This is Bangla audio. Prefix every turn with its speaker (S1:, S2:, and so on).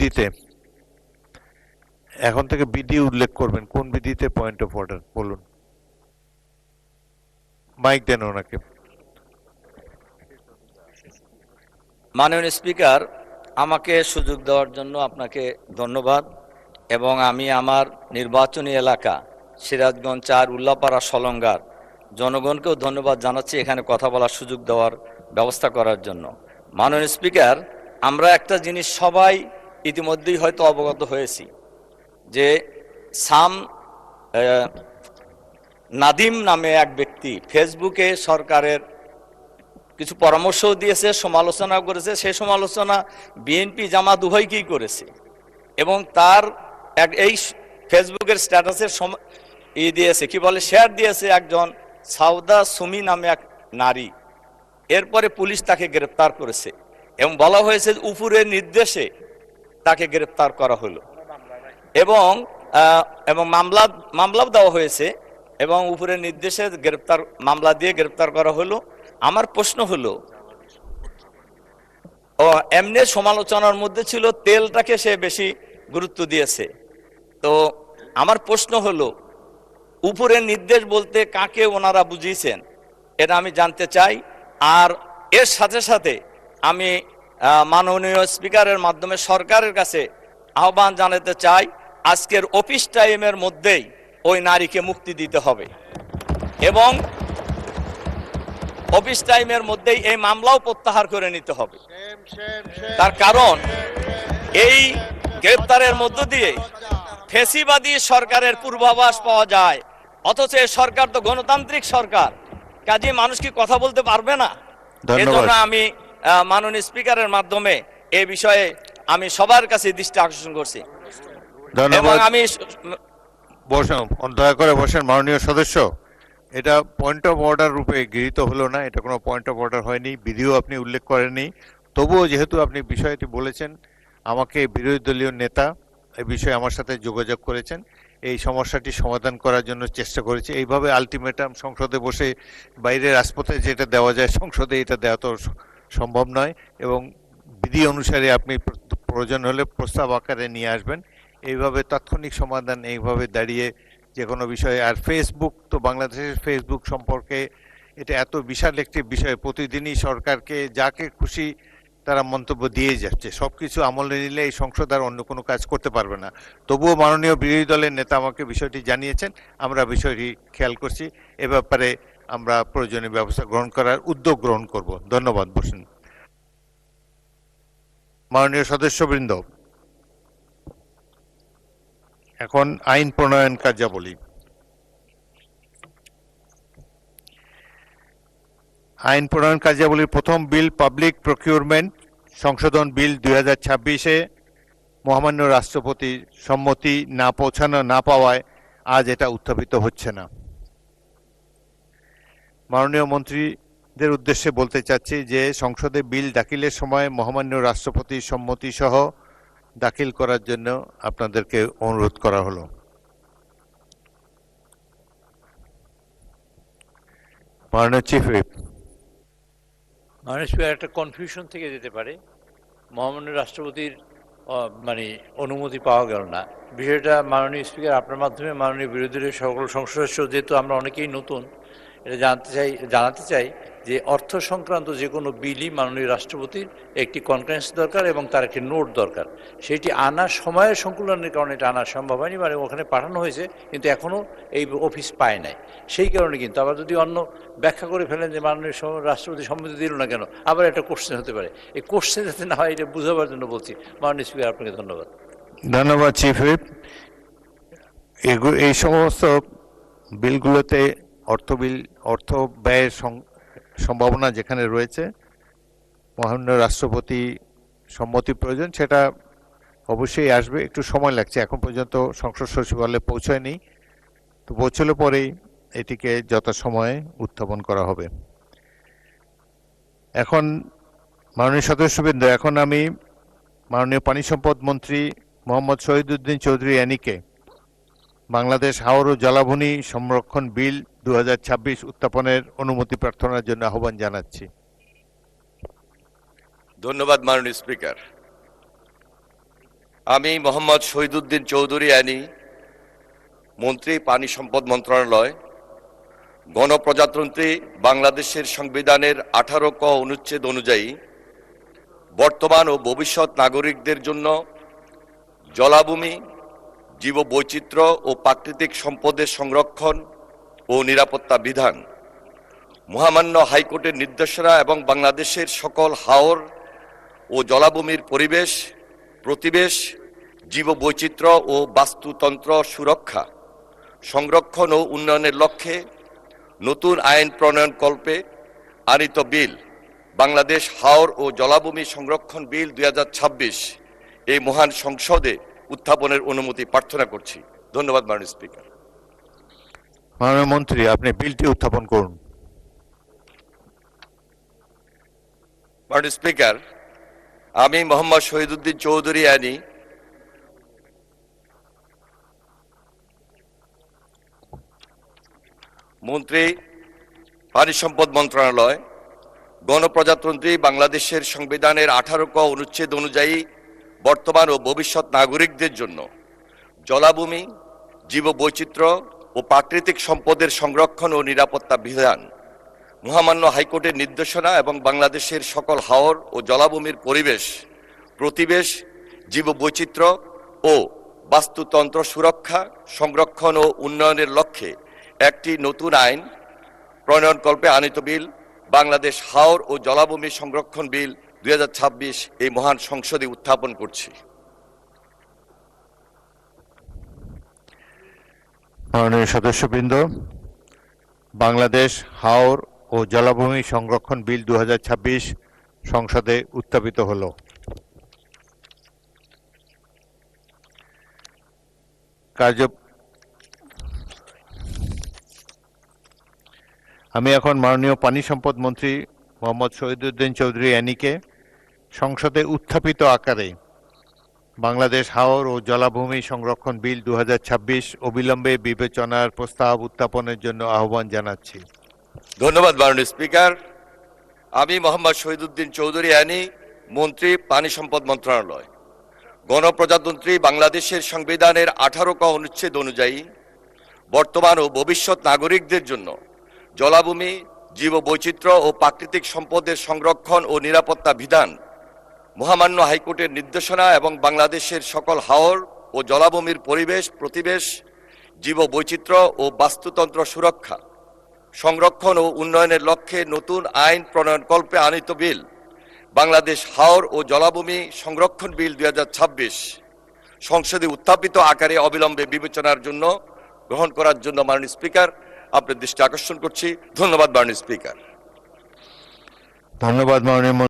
S1: বিধিতে, এখন থেকে বিধি উল্লেখ করবেন। কোন বিধিতে পয়েন্ট অফ অর্ডার বলুন। মাইক দেন ওনাকে।
S2: মাননীয় স্পিকার, আমাকে সুযোগ দেওয়ার জন্য আপনাকে ধন্যবাদ। এবং আমি আমার নির্বাচনী এলাকা সিরাজগঞ্জ ৪ উল্লাপাড়া সলঙ্গার জনগণকেও ধন্যবাদ জানাচ্ছি এখানে কথা বলার সুযোগ দেওয়ার ব্যবস্থা করার জন্য। মাননীয় স্পিকার, আমরা একটা জিনিস সবাই ইতিমধ্যেই হয়তো অবগত হয়েছি যে নাদিম নামে এক ব্যক্তি ফেসবুকে সরকারের কিছু পরামর্শও দিয়েছে, সমালোচনা করেছে। সেই সমালোচনা বিএনপি জামাত উভয়কেই করেছে এবং তার এই ফেসবুকের স্ট্যাটাসের দিয়েছে, কি বলে, শেয়ার দিয়েছে একজন সাউদা সুমি নামে এক নারী। এরপরে পুলিশ তাকে গ্রেপ্তার করেছে এবং বলা হয়েছে উপরের নির্দেশে তাকে গ্রেপ্তার করা হলো এবং মামলা দেওয়া হয়েছে এবং উপরের নির্দেশে মামলা দিয়ে গ্রেপ্তার করা হলো। আমার প্রশ্ন হলো, এমনি সমালোচনার মধ্যে ছিল তেলটাকে সে বেশি গুরুত্ব দিয়েছে। তো আমার প্রশ্ন হলো, উপরের নির্দেশ বলতে কাকে ওনারা বুঝিয়েছেন এটা আমি জানতে চাই। আর এর সাথে সাথে আমি মাননীয় স্পিকারের মাধ্যমে সরকারের কাছে আহ্বান জানাতে চাই, আজকের অফিস টাইমের মধ্যেই ওই নারীকে মুক্তি দিতে হবে এবং অফিস টাইমের মধ্যেই এই মামলাও প্রত্যাহার করে নিতে হবে। তার কারণ এই গ্রেপ্তারের মধ্য দিয়ে ফ্যাসিবাদী সরকারের পূর্বাভাস পাওয়া যায়, অথচ এই সরকার তো গণতান্ত্রিক সরকার, কাজে মানুষ কি কথা বলতে পারবে না? এজন্য আমি মাননীয় স্পিকারের মাধ্যমে এই বিষয়ে আমি সবার কাছে দৃষ্টি আকর্ষণ করছি। এবং আমি
S1: দয়া করে বসেন মাননীয় সদস্য। এটা পয়েন্ট অফ অর্ডার রূপে গৃহীত হলো না, এটা কোনো পয়েন্ট অফ অর্ডার হয়নি, বিধিও আপনি উল্লেখ করেননি। তবুও যেহেতু আপনি বিষয়টি বলেছেন, আমাকে বিরোধী দলীয় নেতা এই বিষয়ে আমার সাথে যোগাযোগ করেছেন, এই সমস্যাটি সমাধান করার জন্য চেষ্টা করেছি। এইভাবে আলটিমেটাম সংসদে বসে বাইরে রাজপথে যেটা দেওয়া যায় সংসদে এটা দেওয়া তো সম্ভব নয়, এবং বিধি অনুসারে আপনি প্রয়োজন হলে প্রস্তাব আকারে নিয়ে আসবেন। এইভাবে তাৎক্ষণিক সমাধান এইভাবে দাঁড়িয়ে যে কোনো বিষয়ে। আর ফেসবুক তো বাংলাদেশের ফেসবুক সম্পর্কে এটা এত বিশাল একটি বিষয়, প্রতিদিনই সরকারকে যাকে খুশি তারা মন্তব্য দিয়ে যাচ্ছে। সব কিছু আমলে নিলে এই সংসদ আর অন্য কোনো কাজ করতে পারবে না। তবুও মাননীয় বিরোধী দলের নেতা আমাকে বিষয়টি জানিয়েছেন, আমরা বিষয়টি খেয়াল করছি, এ ব্যাপারে আমরা প্রয়োজনীয় ব্যবস্থা গ্রহণ করার উদ্যোগ গ্রহণ করব। ধন্যবাদ। বসেন মাননীয় সদস্যবৃন্দ। এখন আইন প্রণয়ন কার্যাবলী। আইন প্রণয়ন কার্যাবলীর প্রথম বিল পাবলিক প্রকিউরমেন্ট সংশোধন বিল 2026-এ মহামান্য রাষ্ট্রপতির সম্মতি না পাওয়ায় আজ এটা উত্থাপিত হচ্ছে না। মাননীয় মন্ত্রীদের উদ্দেশ্যে বলতে চাচ্ছি যে সংসদে বিল দাখিলের সময় মহামান্য রাষ্ট্রপতির সম্মতি সহ দাখিল করার জন্য আপনাদেরকে অনুরোধ করা হলো। মাননীয় চিফ হুইপ।
S3: মাননীয় স্পিকার, একটা কনফিউশন থেকে যেতে পারে, মহামান্য রাষ্ট্রপতির অনুমতি পাওয়া গেল না। বিষয়টা মাননীয় স্পিকার আপনার মাধ্যমে মাননীয় বিরোধী দলের সকল সংসদ সদস্য, যেহেতু আমরা অনেকেই নতুন, এটা জানাতে চাই যে অর্থ সংক্রান্ত যে কোনো বিলই মাননীয় রাষ্ট্রপতির একটি কনফারেন্স দরকার এবং তার একটি নোট দরকার। সেটি আনার সময়ের সংকুলনের কারণে এটা আনা সম্ভব হয়নি, ওখানে পাঠানো হয়েছে কিন্তু এখনও এই অফিস পায় নাই। সেই কারণে কিন্তু আবার যদি অন্য ব্যাখ্যা করে ফেলেন যে মাননীয় রাষ্ট্রপতি সম্মতি দিল না কেন, আবার একটা কোশ্চেন হতে পারে। এই কোশ্চেন যাতে না হয় এটা বুঝাবার জন্য বলছি। মাননীয় স্পিকার, আপনাকে ধন্যবাদ।
S1: ধন্যবাদ চিফ হুইপ। এই সমস্ত বিলগুলোতে অর্থ ব্যয়ের সম্ভাবনা যেখানে রয়েছে, মহামান্য রাষ্ট্রপতি সম্মতি প্রয়োজন, সেটা অবশ্যই আসবে। একটু সময় লাগছে, এখন পর্যন্ত সংসদ সচিবালয়ে পৌঁছায়নি, তো পৌঁছলে পরেই এটিকে যথাসময়ে উত্থাপন করা হবে। এখন মাননীয় সদস্যবৃন্দ, এখন আমি মাননীয় পানি সম্পদ মন্ত্রী মোহাম্মদ শহীদুদ্দিন চৌধুরী অ্যানিকে বাংলাদেশ হাওর ও জলাভূমি সংরক্ষণ বিল 2026 উত্থাপনের অনুমতি প্রার্থনার জন্য আহ্বান জানাচ্ছি।
S4: ধন্যবাদ মাননীয় স্পিকার। আমি মোহাম্মদ শহীদুদ্দিন চৌধুরী আনি, মন্ত্রী পানি সম্পদ মন্ত্রণালয়, গণপ্রজাতন্ত্রী বাংলাদেশের সংবিধানের 18 ক অনুচ্ছেদ অনুযায়ী বর্তমান ও ভবিষ্যৎ নাগরিকদের জন্য জলাভূমি, জীববৈচিত্র্য ও প্রাকৃতিক সম্পদের সংরক্ষণ ও নিরাপত্তা বিধান, মহামান্য হাইকোর্টের নির্দেশনা এবং বাংলাদেশের সকল হাওর ও জলাভূমির পরিবেশ, প্রতিবেশ, জীববৈচিত্র্য ও বাস্তুতন্ত্র সুরক্ষা, সংরক্ষণ ও উন্নয়নের লক্ষ্যে নতুন আইন প্রণয়নকল্পে আনিত বিল বাংলাদেশ হাওর ও জলাভূমি সংরক্ষণ বিল 2026 এই মহান সংসদে উত্থাপনের অনুমতি প্রার্থনা করছি। ধন্যবাদ মাননীয় স্পিকার।
S1: মাননীয় মন্ত্রী, আপনি বিলটি উত্থাপন করুন।
S4: মাননীয় স্পিকার, আমি মোহাম্মদ শহীদুদ্দিন চৌধুরী আনি, মন্ত্রী পানি সম্পদ মন্ত্রণালয়, গণপ্রজাতন্ত্রী বাংলাদেশের সংবিধানের 18 ক অনুচ্ছেদ অনুযায়ী বর্তমান ও ভবিষ্যৎ নাগরিকদের জন্য জলাভূমি, জীববৈচিত্র্য ও প্রাকৃতিক সম্পদের সংরক্ষণ ও নিরাপত্তা বিধান, মহামান্য হাইকোর্টের নির্দেশনা এবং বাংলাদেশের সকল হাওর ও জলাভূমির পরিবেশ, প্রতিবেশ, জীববৈচিত্র্য ও বাস্তুতন্ত্র সুরক্ষা, সংরক্ষণ ও উন্নয়নের লক্ষ্যে একটি নতুন আইন প্রণয়নকল্পে আনিত বিল বাংলাদেশ হাওর ও জলাভূমি সংরক্ষণ বিল 2026 এই মহান সংসদে উত্থাপন করছি।
S1: মাননীয় সদস্যবৃন্দ, বাংলাদেশ হাওর ও জলাভূমি সংরক্ষণ বিল 2026 সংসদে উত্থাপিত হলো। আমি এখন মাননীয় পানি সম্পদ মন্ত্রী মোহাম্মদ শহীদুদ্দিন চৌধুরী অ্যানিকে সংসদে উত্থাপিত আকারে বাংলাদেশ হাওর ও জলাভূমি সংরক্ষণ বিল 2026 অবিলম্বে বিবেচনার প্রস্তাব উত্থাপনের জন্য আহ্বান জানাচ্ছি।
S4: ধন্যবাদ মাননীয় স্পিকার। আমি মোহাম্মদ শহীদুদ্দিন চৌধুরী আনি, মন্ত্রী পানি সম্পদ মন্ত্রণালয়, গণপ্রজাতন্ত্রী বাংলাদেশের সংবিধানের 18 ক অনুচ্ছেদ অনুযায়ী বর্তমান ও ভবিষ্যৎ নাগরিকদের জন্য জলাভূমি, জীববৈচিত্র্য ও প্রাকৃতিক সম্পদের সংরক্ষণ ও নিরাপত্তা বিধান, মহামান্য হাইকোর্টের নির্দেশনা এবং বাংলাদেশের সকল হাওর ও জলাভূমির পরিবেশ, প্রতিবেশ, জীববৈচিত্র্য ও বাস্তুতন্ত্র সুরক্ষা, সংরক্ষণ ও উন্নয়নের লক্ষ্যে নতুন আইন প্রণয়নকল্পে আনিত বিল বাংলাদেশ হাওর ও জলাভূমি সংরক্ষণ বিল 2026 সংসদে উত্থাপিত আকারে অবিলম্বে বিবেচনার জন্য গ্রহণ করার জন্য মাননীয় স্পিকার আপনার দৃষ্টি আকর্ষণ করছি। ধন্যবাদ মাননীয় স্পিকার।
S1: ধন্যবাদ মাননীয়